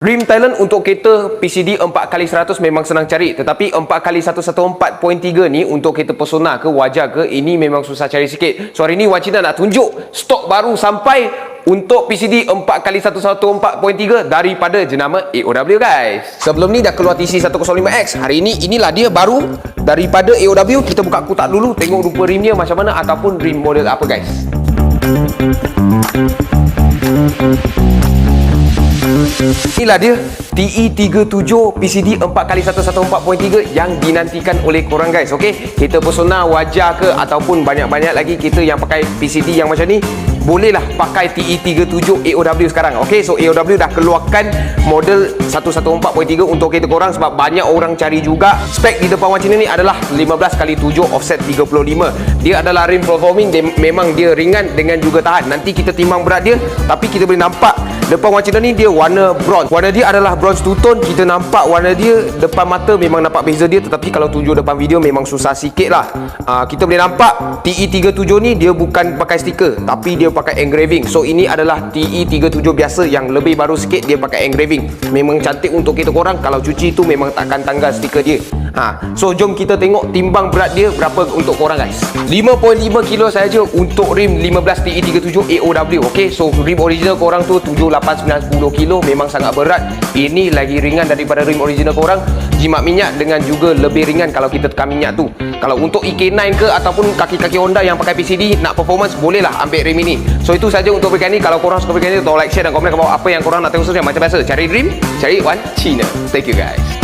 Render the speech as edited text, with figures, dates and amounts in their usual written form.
Rim Thailand untuk kereta PCD 4x100 memang senang cari, tetapi 4x114.3 ni untuk kereta Persona ke Wajar ke, ini memang susah cari sikit. So hari ni Wan Cina nak tunjuk stok baru sampai untuk PCD 4x114.3 daripada jenama AOW guys. Sebelum ni dah keluar TC105X. Hari ni inilah dia baru daripada AOW. Kita buka kotak dulu, tengok rupa rimnya macam mana ataupun rim model apa guys. Inilah dia TE37 PCD 4x114.3 yang dinantikan oleh korang guys. Okey, kereta Persona Wajar ke ataupun banyak-banyak lagi kereta yang pakai PCD yang macam ni, bolehlah pakai TE37 AOW sekarang. Okey, so AOW dah keluarkan model 114.3 untuk kereta korang sebab banyak orang cari juga. Spek di depan Wan Cina ni adalah 15x7 offset 35. Dia adalah rim performing, memang dia ringan dengan juga tahan. Nanti kita timbang berat dia, tapi kita boleh nampak depan Wan Cina ni dia warna bronze. Warna dia adalah bronze two tone. Kita nampak warna dia depan mata memang nampak beza dia, tetapi kalau tunjuk depan video memang susah sikit lah. Kita boleh nampak TE37 ni dia bukan pakai stiker, tapi dia pakai engraving. So ini adalah TE37 biasa yang lebih baru sikit, dia pakai engraving. Memang cantik untuk kita korang. Kalau cuci tu memang takkan tanggal stiker dia. So jom kita tengok timbang berat dia berapa untuk korang guys. 5.5 kilo saja untuk rim 15 TE37 AOW. Okay, so rim original korang tu 7, 8, 9, 10 kilo memang sangat berat. Ini lagi ringan daripada rim original korang. Jimat minyak dengan juga lebih ringan kalau kita tekan minyak tu. Kalau untuk EK9 ke ataupun kaki-kaki Honda yang pakai PCD nak performance, bolehlah ambil rim ini. So itu saja untuk berikan ni. Kalau korang suka berikan ni, tolong like, share dan komen ke bawah apa yang korang nak tengok seterusnya. Macam biasa, cari rim, cari Wan Cina. Thank you guys.